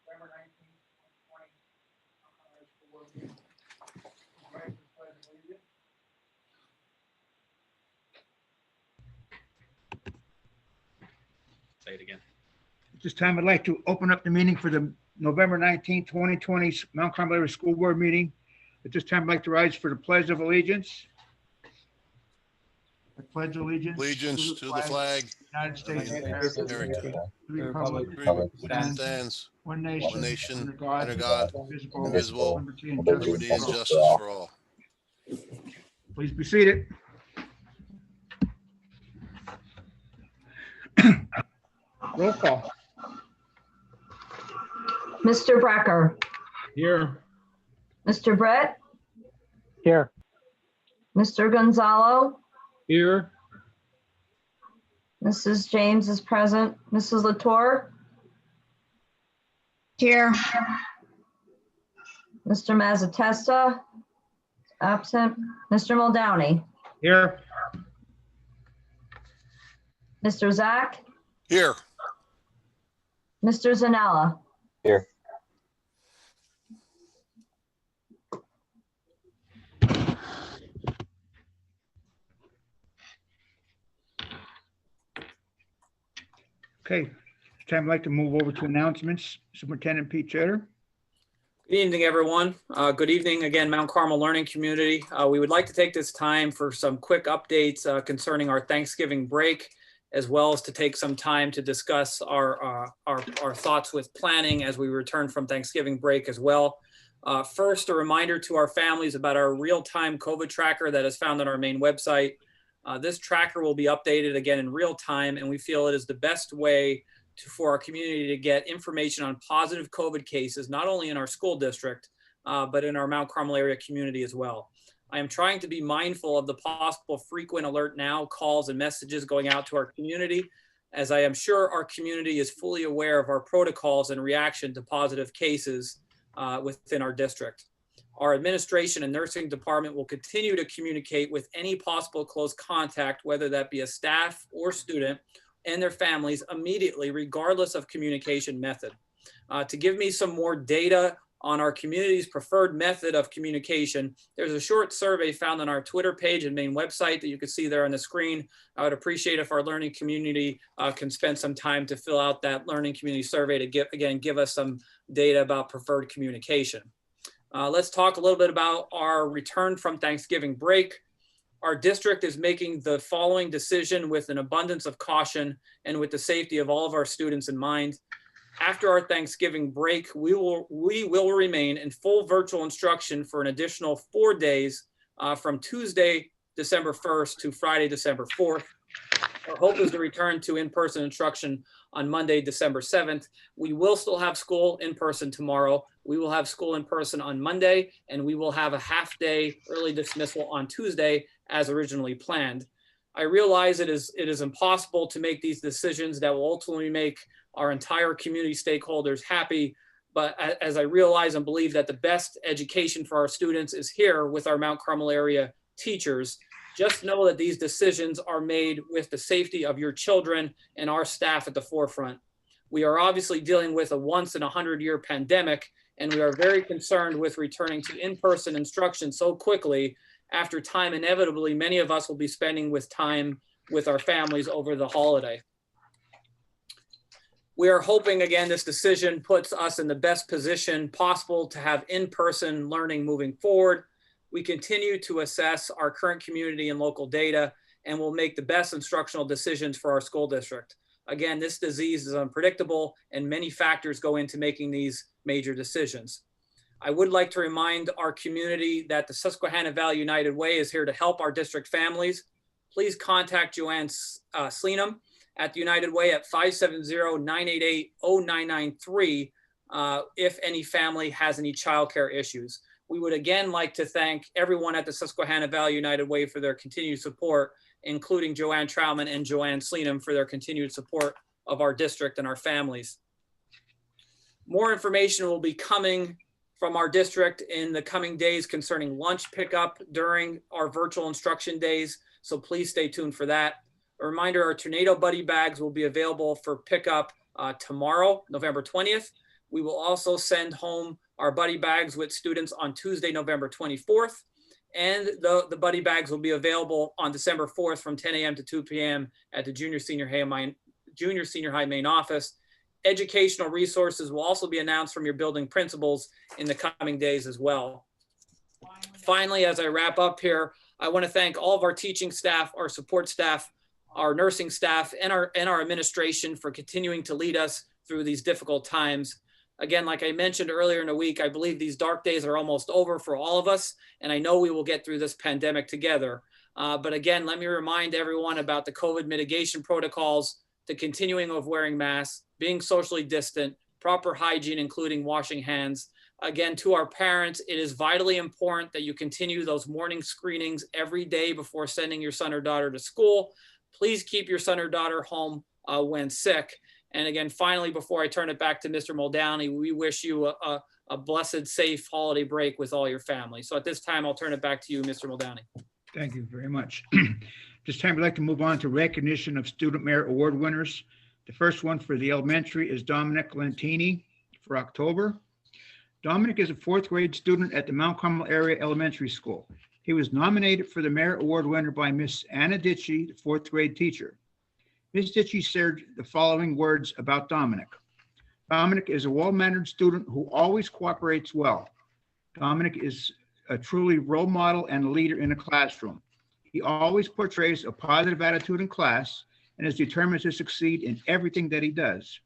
November 19th, 2020. Say it again. At this time, I'd like to open up the meeting for the November 19th, 2020 Mount Carmel Area School Board meeting. At this time, I'd like to rise for the Pledge of Allegiance. I pledge allegiance to the flag United States of of the America, United States to the of republic America, stands stands one one nation, nation under God, indivisible, liberty and liberty and justice justice for all. Please be seated. Roll call. Mr. Brecker, Here. Mr. Brett, Here. Mr. Gonzalo, Here. Mrs. James is present, Mrs. Latour, Here. Mr. Mazzatesta, absent, Mr. Muldowney, Here. Mr. Zach, Here, Mr. Zanella. Here. Okay, this time I'd like to move over to announcements. Superintendent Pete Chater. Good evening, everyone. Good evening again, Mount Carmel Learning Community. We would like to take this time for some quick updates concerning our Thanksgiving break, as well as to take some time to discuss our thoughts with planning as we return from Thanksgiving break as well. First, a reminder to our families about our real-time COVID tracker that is found on our main website. This tracker will be updated again in real time, and we feel it is the best way for our community to get information on positive COVID cases, not only in our school district, but in our Mount Carmel area community as well. I am trying to be mindful of the possible frequent alert now calls and messages going out to our community, as I am sure our community is fully aware of our protocols in reaction to positive cases within our district. Our administration and nursing department will continue to communicate with any possible close contact, whether that be a staff or student, and their families immediately, regardless of communication method. To give me some more data on our community's preferred method of communication, there's a short survey found on our Twitter page and main website that you can see there on the screen. I would appreciate if our learning community can spend some time to fill out that learning community survey to give us some data about preferred communication. Let's talk a little bit about our return from Thanksgiving break. Our district is making the following decision with an abundance of caution and with the safety of all of our students in mind. After our Thanksgiving break, we will remain in full virtual instruction for an additional 4 days from Tuesday, December 1st to Friday, December 4th. Our hope is to return to in-person instruction on Monday, December 7th. We will still have school in person tomorrow. We will have school in person on Monday, and we will have a half-day early dismissal on Tuesday as originally planned. I realize it is impossible to make these decisions that will ultimately make our entire community stakeholders happy, but as I realize and believe that the best education for our students is here with our Mount Carmel area teachers, just know that these decisions are made with the safety of your children and our staff at the forefront. We are obviously dealing with a once in a 100-year pandemic, and we are very concerned with returning to in-person instruction so quickly after time inevitably many of us will be spending with time with our families over the holiday. We are hoping, again, this decision puts us in the best position possible to have in-person learning moving forward. We continue to assess our current community and local data, and will make the best instructional decisions for our school district. Again, this disease is unpredictable, and many factors go into making these major decisions. I would like to remind our community that the Susquehanna Valley United Way is here to help our district families. Please contact Joanne Sleenham at the United Way at 570-988-0993 if any family has any childcare issues. We would again like to thank everyone at the Susquehanna Valley United Way for their continued support, including Joanne Trauman and Joanne Sleenham for their continued support of our district and our families. More information will be coming from our district in the coming days concerning lunch pickup during our virtual instruction days. So please stay tuned for that. A reminder, our Tornado Buddy bags will be available for pickup tomorrow, November 20th. We will also send home our buddy bags with students on Tuesday, November 24th. And the buddy bags will be available on December 4th from 10 a.m. to 2 p.m. at the junior senior high main office. Educational resources will also be announced from your building principals in the coming days as well. Finally, as I wrap up here, I want to thank all of our teaching staff, our support staff, our nursing staff, and our administration for continuing to lead us through these difficult times. Again, like I mentioned earlier in the week, I believe these dark days are almost over for all of us, and I know we will get through this pandemic together. But again, let me remind everyone about the COVID mitigation protocols, the continuing of wearing masks, being socially distant, proper hygiene, including washing hands. Again, to our parents, it is vitally important that you continue those morning screenings every day before sending your son or daughter to school. Please keep your son or daughter home when sick. And again, finally, before I turn it back to Mr. Muldowney, we wish you a blessed, safe holiday break with all your family. So at this time, I'll turn it back to you, Mr. Muldowney. Thank you very much. This time, we'd like to move on to recognition of Student Merit Award winners. The first one for the elementary is Dominic Lentini for October. Dominic is a fourth grade student at the Mount Carmel Area Elementary School. He was nominated for the Merit Award winner by Miss Anna Ditchie, the fourth grade teacher. Ms. Ditchie shared the following words about Dominic. Dominic is a well-mannered student who always cooperates well. Dominic is a truly role model and a leader in a classroom. He always portrays a positive attitude in class and is determined to succeed in everything that he does.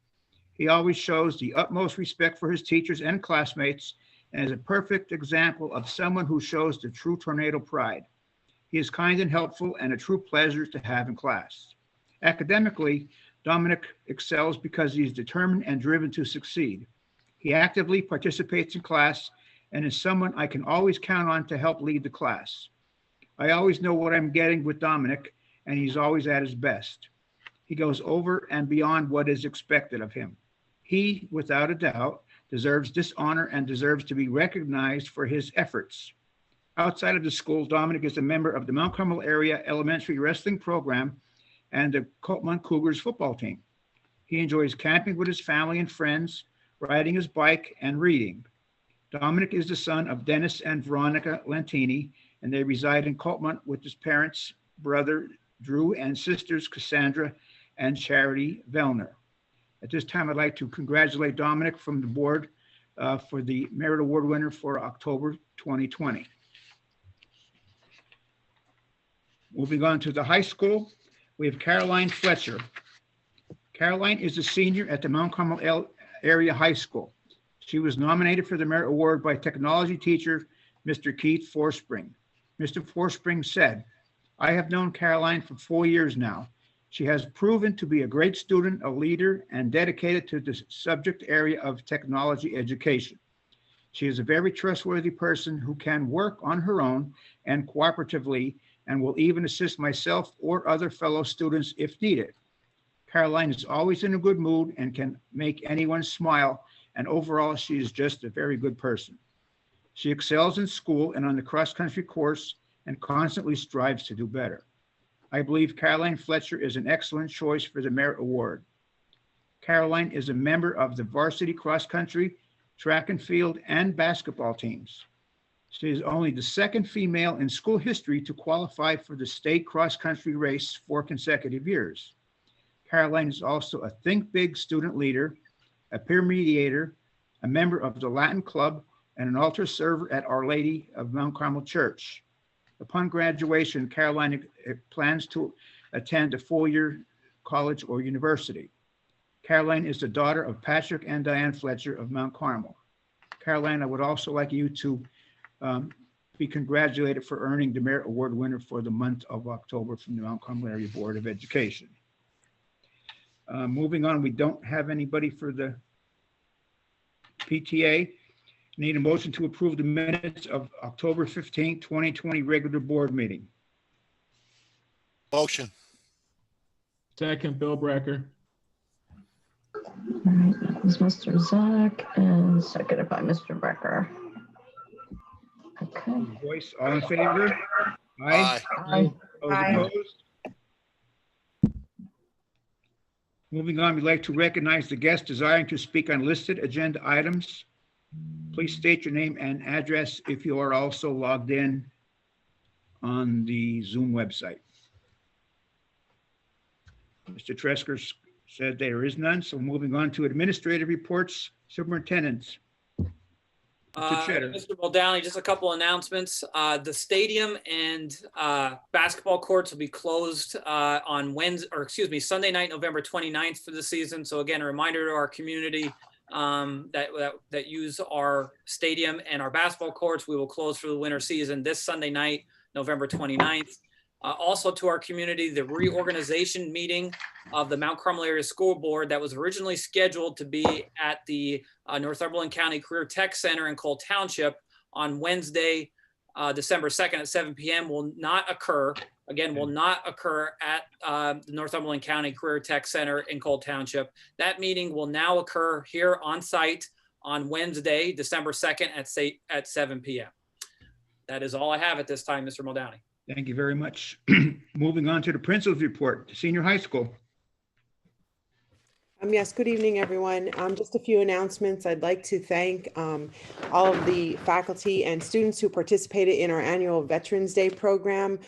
He always shows the utmost respect for his teachers and classmates and is a perfect example of someone who shows the true tornado pride. He is kind and helpful and a true pleasure to have in class. Academically, Dominic excels because he is determined and driven to succeed. He actively participates in class and is someone I can always count on to help lead the class. I always know what I'm getting with Dominic, and he's always at his best. He goes over and beyond what is expected of him. He, without a doubt, deserves this honor and deserves to be recognized for his efforts. Outside of the school, Dominic is a member of the Mount Carmel Area Elementary Wrestling Program and the Coltmont Cougars football team. He enjoys camping with his family and friends, riding his bike, and reading. Dominic is the son of Dennis and Veronica Lentini, and they reside in Coltmont with his parents, brother Drew, and sisters Cassandra and Charity Vellner. At this time, I'd like to congratulate Dominic from the board for the Merit Award winner for October 2020. Moving on to the high school, we have Caroline Fletcher. Caroline is a senior at the Mount Carmel Area High School. She was nominated for the Merit Award by technology teacher, Mr. Keith Forspring. Mr. Forspring said, "I have known Caroline for 4 years now. She has proven to be a great student, a leader, and dedicated to the subject area of technology education. She is a very trustworthy person who can work on her own and cooperatively and will even assist myself or other fellow students if needed. Caroline is always in a good mood and can make anyone smile, and overall, she is just a very good person. She excels in school and on the cross-country course and constantly strives to do better. I believe Caroline Fletcher is an excellent choice for the Merit Award. Caroline is a member of the varsity cross-country, track and field, and basketball teams. She is only the second female in school history to qualify for the state cross-country race 4 consecutive years. Caroline is also a Think Big student leader, a peer mediator, a member of the Latin Club, and an altar server at Our Lady of Mount Carmel Church. Upon graduation, Caroline plans to attend a 4-year college or university. Caroline is the daughter of Patrick and Diane Fletcher of Mount Carmel. Caroline, I would also like you to be congratulated for earning the Merit Award winner for the month of October from the Mount Carmel Area Board of Education. Moving on, we don't have anybody for the PTA. Need a motion to approve the minutes of October 15, 2020 regular board meeting. Motion. Second, Bill Brecker. All right, that was Mr. Zach and seconded by Mr. Becker. Okay. Voice, all in favor? Aye. Aye. Those opposed? Moving on, we'd like to recognize the guests desiring to speak on listed agenda items. Please state your name and address if you are also logged in on the Zoom website. Mr. Tresker said there is none, so moving on to administrative reports, superintendents. Mr. Cheddar. Mr. Muldowney, just a couple announcements. The stadium and basketball courts will be closed on Sunday night, November 29th for the season. So again, a reminder to our community that use our stadium and our basketball courts, we will close for the winter season this Sunday night, November 29th. Also to our community, the reorganization meeting of the Mount Carmel Area School Board that was originally scheduled to be at the Northumberland County Career Tech Center in Cole Township on Wednesday, December 2nd at 7 p.m. will not occur. Again, will not occur at the Northumberland County Career Tech Center in Cole Township. That meeting will now occur here on site on Wednesday, December 2nd at 7 p.m. That is all I have at this time, Mr. Muldowney. Thank you very much. Moving on to the principal's report, senior high school. Yes, good evening, everyone. Just a few announcements. I'd like to thank all of the faculty and students who participated in our annual Veterans Day program.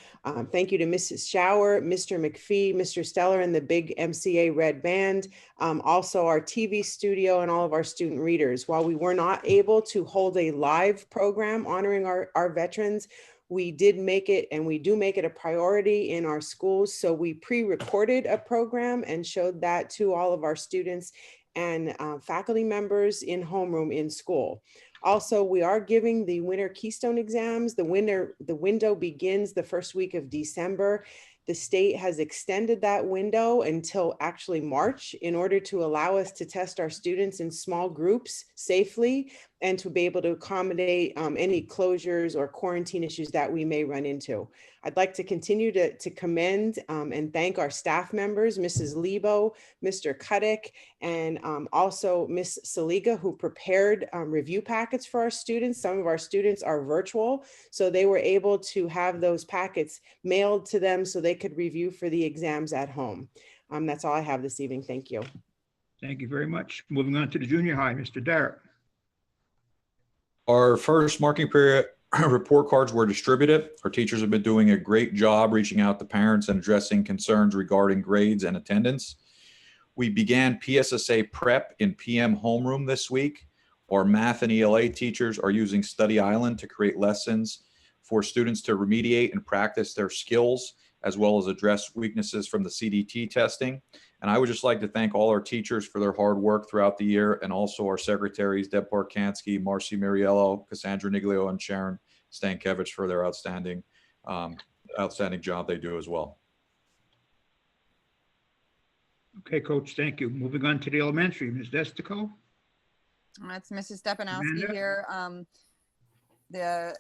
Thank you to Mrs. Shower, Mr. McPhee, Mr. Steller, and the big MCA Red Band. Also our TV studio and all of our student readers. While we were not able to hold a live program honoring our veterans, we did make it, and we do make it a priority in our schools. So we pre-recorded a program and showed that to all of our students and faculty members in homeroom in school. Also, we are giving the winter Keystone exams. The window begins the first week of December. The state has extended that window until actually March in order to allow us to test our students in small groups safely and to be able to accommodate any closures or quarantine issues that we may run into. I'd like to continue to commend and thank our staff members, Mrs. Lebo, Mr. Kuddick, and also Ms. Saliga, who prepared review packets for our students. Some of our students are virtual, so they were able to have those packets mailed to them so they could review for the exams at home. That's all I have this evening. Thank you. Thank you very much. Moving on to the junior high, Mr. Darrett. Our first marking period report cards were distributed. Our teachers have been doing a great job reaching out to parents and addressing concerns regarding grades and attendance. We began PSSA prep in PM homeroom this week. Our math and ELA teachers are using Study Island to create lessons for students to remediate and practice their skills, as well as address weaknesses from the CDT testing. And I would just like to thank all our teachers for their hard work throughout the year, and also our secretaries, Deb Parkansky, Marcy Miriello, Cassandra Niglio, and Sharon Stankiewicz for their outstanding job they do as well. Okay, Coach, thank you. Moving on to the elementary, Ms. Destico. That's Mrs. Stepanowski Amanda? here. The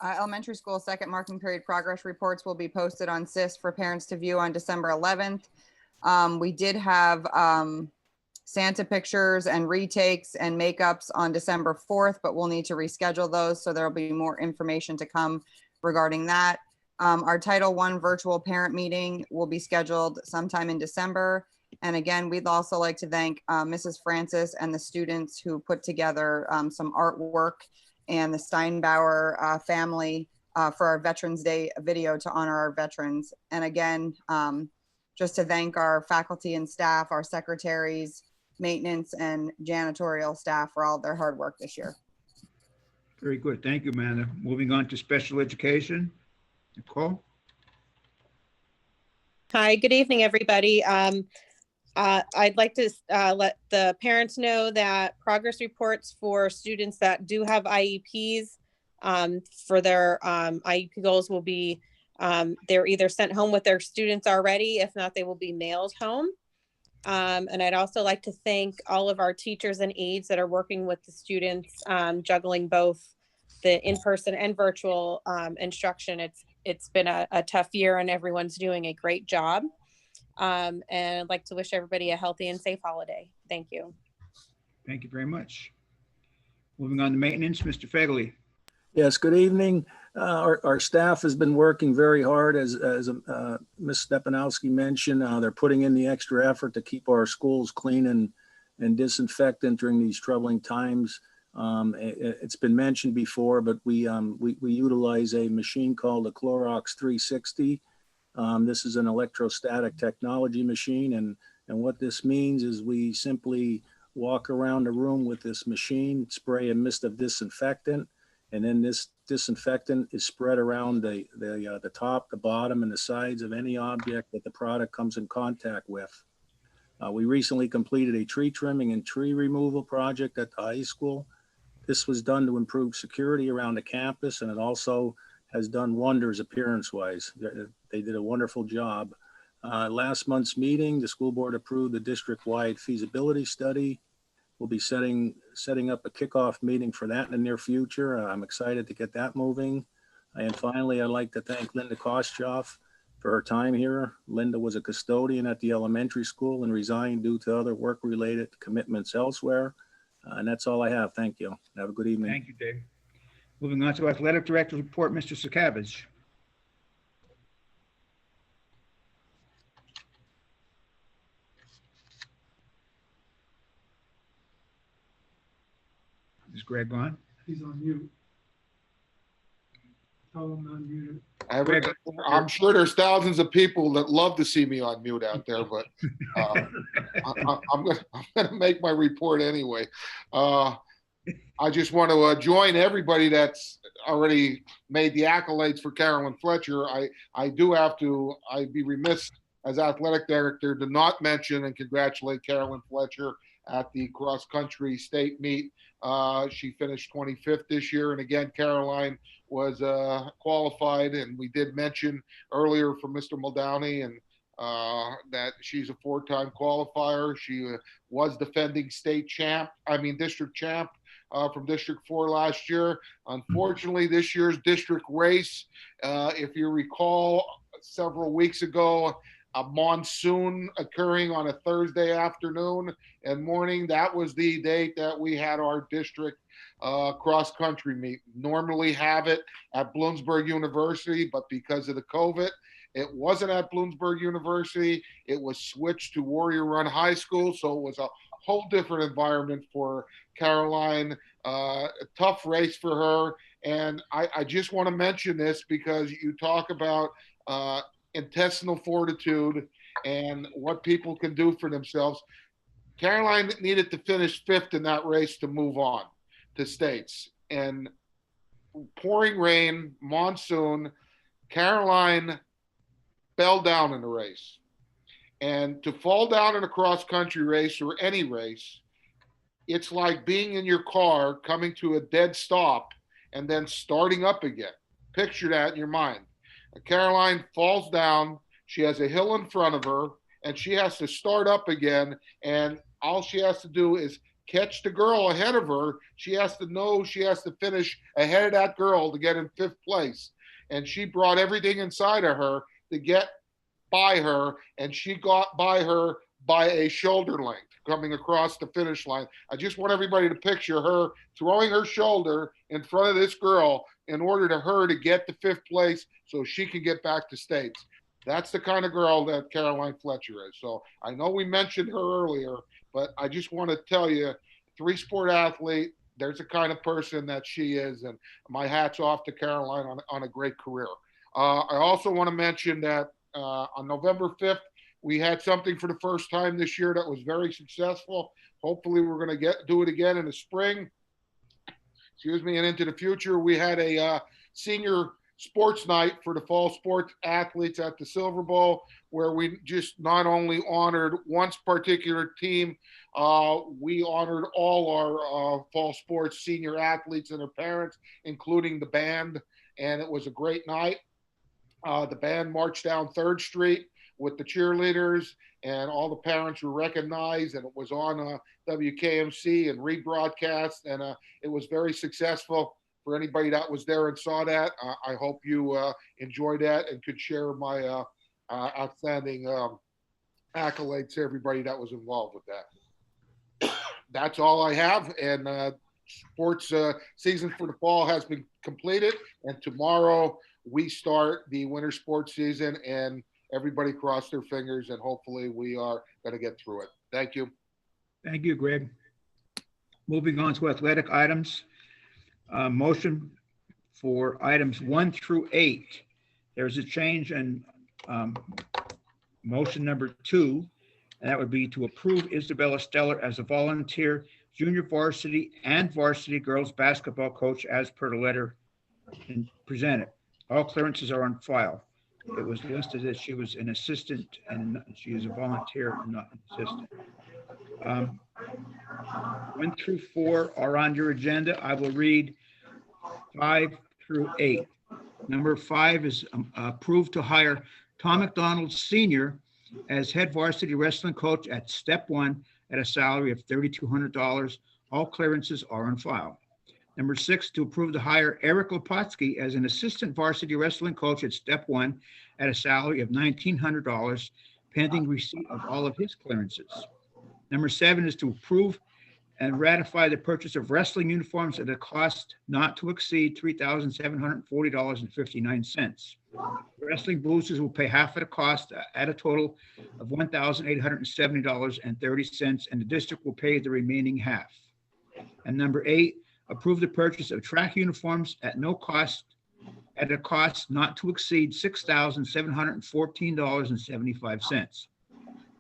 elementary school second marking period progress reports will be posted on SIS for parents to view on December 11th. We did have Santa pictures and retakes and makeups on December 4th, but we'll need to reschedule those. So there'll be more information to come regarding that. Our Title I virtual parent meeting will be scheduled sometime in December. And again, we'd also like to thank Mrs. Francis and the students who put together some artwork and the Steinbauer family for our Veterans Day video to honor our veterans. And again, just to thank our faculty and staff, our secretaries, maintenance and janitorial staff for all their hard work this year. Very good. Thank you, Amanda. Moving on to special education. Nicole? Hi, good evening, everybody. I'd like to let the parents know that progress reports for students that do have IEPs for their IEP goals will be, they're either sent home with their students already. If not, they will be mailed home. And I'd also like to thank all of our teachers and aides that are working with the students, juggling both the in-person and virtual instruction. It's been a tough year and everyone's doing a great job. And I'd like to wish everybody a healthy and safe holiday. Thank you. Thank you very much. Moving on to maintenance, Mr. Fagley. Yes, good evening. Our staff has been working very hard, as Ms. Stepanowski mentioned. They're putting in the extra effort to keep our schools clean and disinfectant during these troubling times. It's been mentioned before, but we utilize a machine called the Clorox 360. This is an electrostatic technology machine, and what this means is we simply walk around the room with this machine, spray a mist of disinfectant, and then this disinfectant is spread around the top, the bottom, and the sides of any object that the product comes in contact with. We recently completed a tree trimming and tree removal project at the high school. This was done to improve security around the campus, and it also has done wonders appearance-wise. They did a wonderful job. Last month's meeting, the school board approved the district-wide feasibility study. We'll be setting up a kickoff meeting for that in the near future. I'm excited to get that moving. And finally, I'd like to thank Linda Kostjoff for her time here. Linda was a custodian at the elementary school and resigned due to other work-related commitments elsewhere. And that's all I have. Thank you. Have a good evening. Thank you, Dave. Moving on to athletic director's report, Mr. Sakavage. Is Greg on? He's on mute. Tell him unmute. Greg. I'm sure there's thousands of people that love to see me on mute out there, but I'm gonna make my report anyway. I just want to join everybody that's already made the accolades for Carolyn Fletcher. I'd be remiss as athletic director to not mention and congratulate Carolyn Fletcher at the cross country state meet. She finished 25th this year. And again, Caroline was qualified, and we did mention earlier from Mr. Muldowney and that she's a 4-time qualifier. She was defending district champ from District 4 last year. Unfortunately, this year's district race, if you recall, several weeks ago, a monsoon occurring on a Thursday afternoon and morning. That was the date that we had our district cross-country meet. Normally have it at Bloomsburg University, but because of the COVID, it wasn't at Bloomsburg University. It was switched to Warrior Run High School, so it was a whole different environment for Caroline. A tough race for her. And I just want to mention this because you talk about intestinal fortitude and what people can do for themselves. Caroline needed to finish 5th in that race to move on to states. And pouring rain, monsoon, Caroline fell down in the race. And to fall down in a cross-country race or any race, it's like being in your car coming to a dead stop and then starting up again. Picture that in your mind. Caroline falls down, she has a hill in front of her, and she has to start up again, and all she has to do is catch the girl ahead of her. She has to know she has to finish ahead of that girl to get in 5th place. And she brought everything inside of her to get by her, and she got by her by a shoulder length coming across the finish line. I just want everybody to picture her throwing her shoulder in front of this girl in order to her to get to 5th place so she can get back to states. That's the kind of girl that Caroline Fletcher is. So I know we mentioned her earlier, but I just want to tell you, 3-sport athlete, there's the kind of person that she is, and my hat's off to Caroline on a great career. I also want to mention that on November 5th, we had something for the first time this year that was very successful. Hopefully we're going to do it again in the spring, and into the future. We had a senior sports night for the fall sports athletes at the Silver Bowl, where we just not only honored one particular team, we honored all our fall sports senior athletes and their parents, including the band, and it was a great night. The band marched down 3rd Street with the cheerleaders, and all the parents were recognized, and it was on WKMC and rebroadcast, and it was very successful. For anybody that was there and saw that, I hope you enjoyed that and could share my outstanding accolades to everybody that was involved with that. That's all I have. And sports season for the fall has been completed. And tomorrow we start the winter sports season, and everybody cross their fingers, and hopefully we are going to get through it. Thank you. Thank you, Greg. Moving on to athletic items. Motion for items 1 through 8. There's a change in motion number 2, and that would be to approve Isabella Stellar as a volunteer junior varsity and varsity girls basketball coach as per the letter presented. All clearances are on file. It was listed that she was an assistant and she is a volunteer and not an assistant. 1 through 4 are on your agenda. I will read 5 through 8. Number 5 is approved to hire Tom McDonald Sr. as head varsity wrestling coach at step 1 at a salary of $3,200. All clearances are on file. Number 6, to approve to hire Eric Lepotsky as an assistant varsity wrestling coach at step 1 at a salary of $1,900, pending receipt of all of his clearances. Number 7 is to approve and ratify the purchase of wrestling uniforms at a cost not to exceed $3,740.59. Wrestling boosters will pay half of the cost at a total of $1,870.30, and the district will pay the remaining half. And number 8, approve the purchase of track uniforms at no cost, at a cost not to exceed $6,714.75.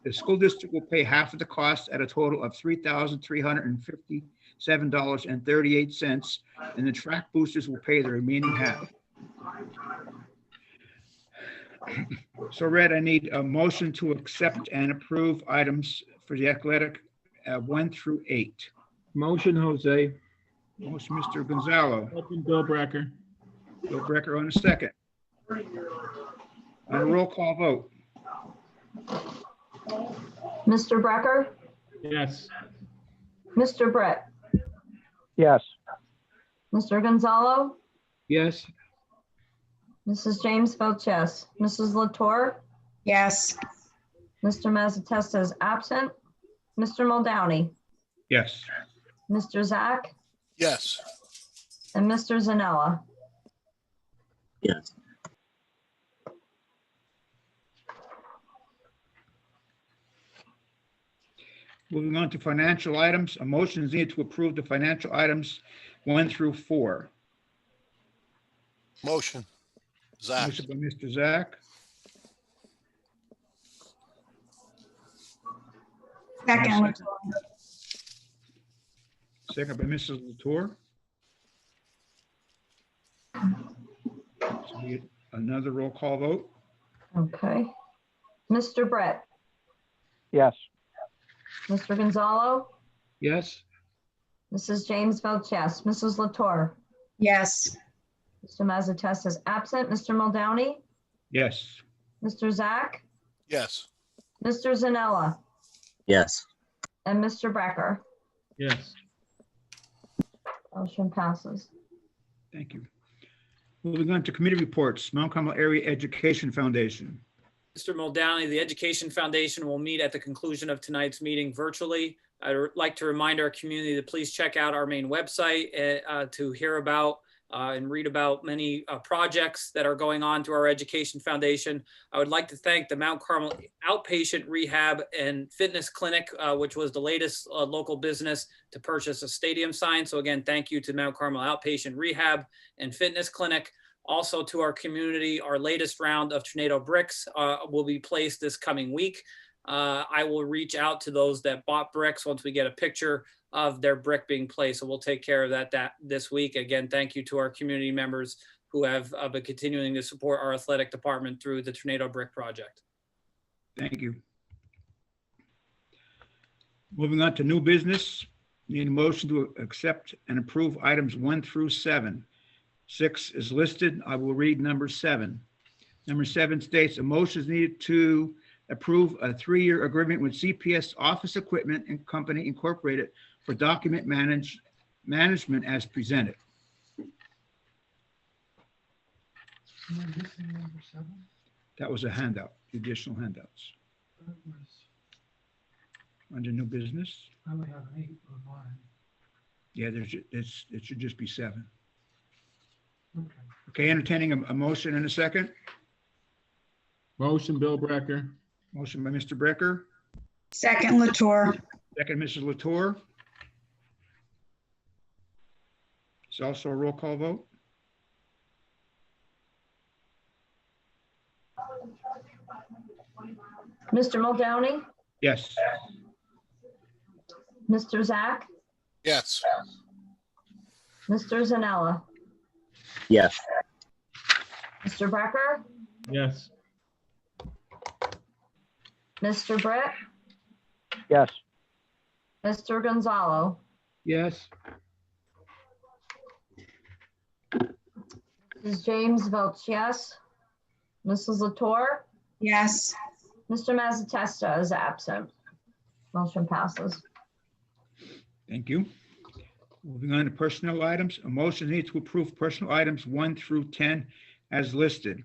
The school district will pay half of the cost at a total of $3,357.38, and the track boosters will pay the remaining half. So, Red, I need a motion to accept and approve items for the athletic 1 through 8. Motion, Jose. Motion, Mr. Gonzalo. Second, Bill Brecker. Bill Brecker on a second. On a roll call vote. Mr. Brecker, Yes. Mr. Brett, Yes. Mr. Gonzalo, Yes. Mrs. James votes yes. Mrs. Latour, Yes. Mr. Mazzatesta is absent. Mr. Muldowney, Yes. Mr. Zach, Yes. and Mr. Zanella. Yes. Moving on to financial items, a motion is needed to approve the financial items 1 through 4. Motion. Zach. Motion by Mr. Zach, Second. second by Mrs. Latour. So we get another roll call vote. Okay. Mr. Brett, Yes. Mr. Gonzalo, Yes. Mrs. James votes yes. Mrs. Latour, Yes. Mr. Mazzatesta is absent. Mr. Muldowney, Yes. Mr. Zach, Yes. Mr. Zanella, Yes. and Mr. Brecker. Yes. Motion passes. Thank you. Moving on to committee reports, Mount Carmel Area Education Foundation. Mr. Muldowney, the Education Foundation will meet at the conclusion of tonight's meeting virtually. I'd like to remind our community to please check out our main website to hear about and read about many projects that are going on through our Education Foundation. I would like to thank the Mount Carmel Outpatient Rehab and Fitness Clinic, which was the latest local business to purchase a stadium sign. So again, thank you to Mount Carmel Outpatient Rehab and Fitness Clinic. Also to our community, our latest round of tornado bricks will be placed this coming week. I will reach out to those that bought bricks once we get a picture of their brick being placed. So we'll take care of that this week. Again, thank you to our community members who have been continuing to support our athletic department through the Tornado Brick Project. Thank you. Moving on to new business, need a motion to accept and approve items 1 through 7. 6 is listed. I will read number 7. Number 7 states a motion is needed to approve a 3-year agreement with CPS Office Equipment and Company Incorporated for document management as presented. That was a handout, additional handouts. under new business. I only have 8 on mine. Yeah, it should just be 7. Okay, entertaining a motion in a second. Motion, Bill Brecker. Motion by Mr. Brecker, Second, Latour. second, Mrs. Latour. It's also a roll call vote. Mr. Muldowney, Yes. Mr. Zach, Yes. Mr. Zanella, Yes. Mr. Brecker, Yes. Mr. Britt, Yes. Mr. Gonzalo, Yes. Mrs. James votes yes. Mrs. Latour, Yes. Mr. Mazzatesta is absent. Motion passes. Thank you. Moving on to personnel items, a motion needs to approve personnel items 1 through 10 as listed.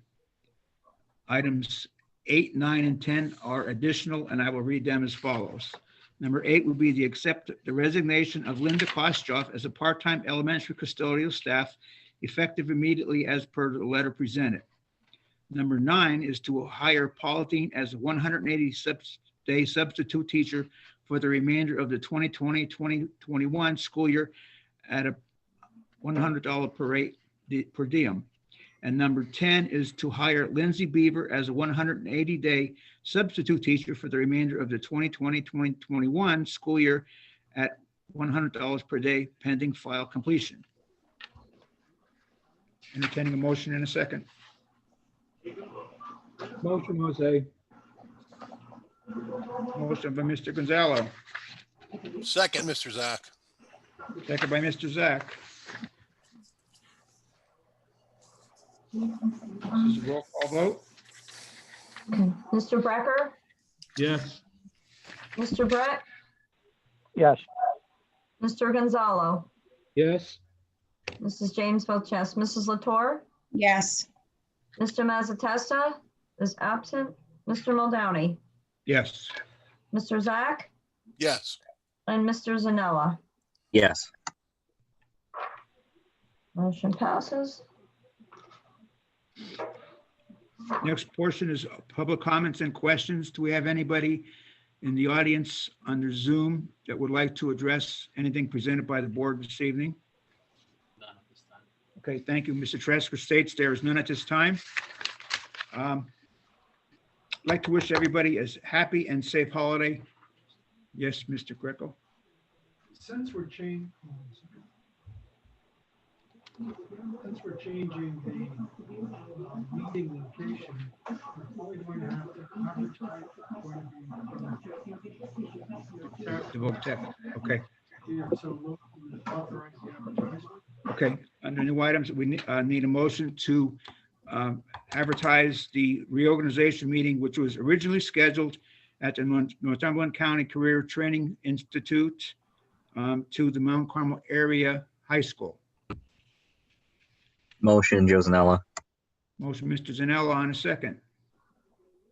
Items 8, 9, and 10 are additional, and I will read them as follows. Number 8 would be the resignation of Linda Kostoff as a part-time elementary custodial staff effective immediately as per the letter presented. Number 9 is to hire Paula Dean as a 180-day substitute teacher for the remainder of the 2020-2021 school year at a $100 per diem. And number 10 is to hire Lindsay Beaver as a 180-day substitute teacher for the remainder of the 2020-2021 school year at $100 per day pending file completion. Entertaining a motion in a second. Motion, Jose. Motion by Mr. Gonzalo, Second, Mr. Zach. second by Mr. Zach. This is a roll call vote. Okay. Mr. Brecker, Yes. Mr. Britt, Yes. Mr. Gonzalo, Yes. Mrs. James votes yes. Mrs. Latour, Yes. Mr. Mazzatesta is absent. Mr. Muldowney, Yes. Mr. Zach, Yes. and Mr. Zanella. Yes. Motion passes. Next portion is public comments and questions. Do we have anybody in the audience under Zoom that would like to address anything presented by the board this evening? Okay, thank you. Mr. Tresker states there is none at this time. I'd like to wish everybody a happy and safe holiday. Yes, Mr. Greco. Since we're changing the meeting location, we're probably going to have to advertise The vote tech. Okay, here, so we'll authorize the advertisement. okay. Under new items, we need a motion to advertise the reorganization meeting, which was originally scheduled at the Northumberland County Career Training Institute to the Mount Carmel Area High School. Motion, Joe Zanella. Motion, Mr. Zanella, on a second.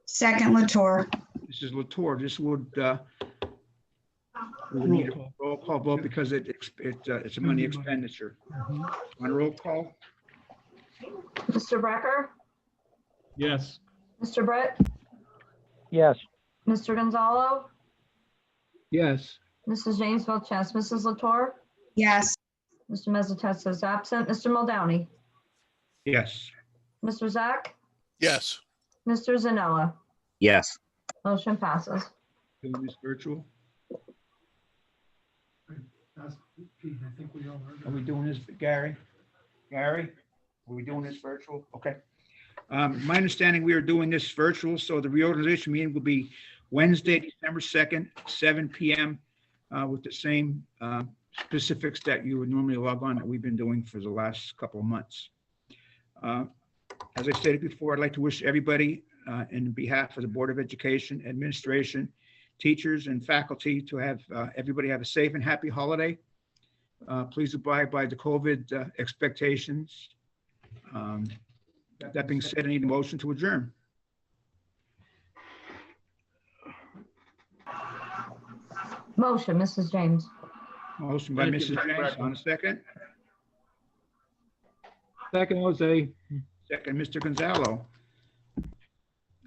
Second, Latour. This is Latour. This would we would need a roll call vote because it's a money expenditure. On roll call? Mr. Brecker, Yes. Mr. Britt, Yes. Mr. Gonzalo, Yes. Mrs. James votes yes. Mrs. Latour, Yes. Mr. Mazzatesta is absent. Mr. Muldowney, Yes. Mr. Zach, Yes. Mr. Zanella. Yes. Motion passes. Doing this virtual? That's, Pete, I think we all heard. Are we doing this, Gary? Gary, are we doing this virtual? Okay. My understanding, we are doing this virtual, so the reorganization meeting will be Wednesday, December 2nd, 7 p.m. With the same specifics that you would normally log on that we've been doing for the last couple of months. As I stated before, I'd like to wish everybody, in behalf of the Board of Education, administration, teachers, and faculty to have everybody have a safe and happy holiday. Please abide by the COVID expectations. That being said, I need a motion to adjourn. Motion, Mrs. James. Motion by Thank you, Mrs. Mr. James Beckman. on a second. Second, Jose. Second, Mr. Gonzalo.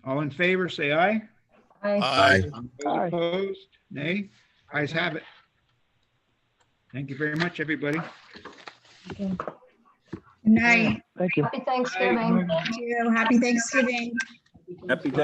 All in favor, say aye. Aye. Aye. Those opposed, nay. Ayes have it. Thank you very much, everybody. Good night. Thank you. Happy Thanksgiving. Thank you. Happy Thanksgiving. Happy day.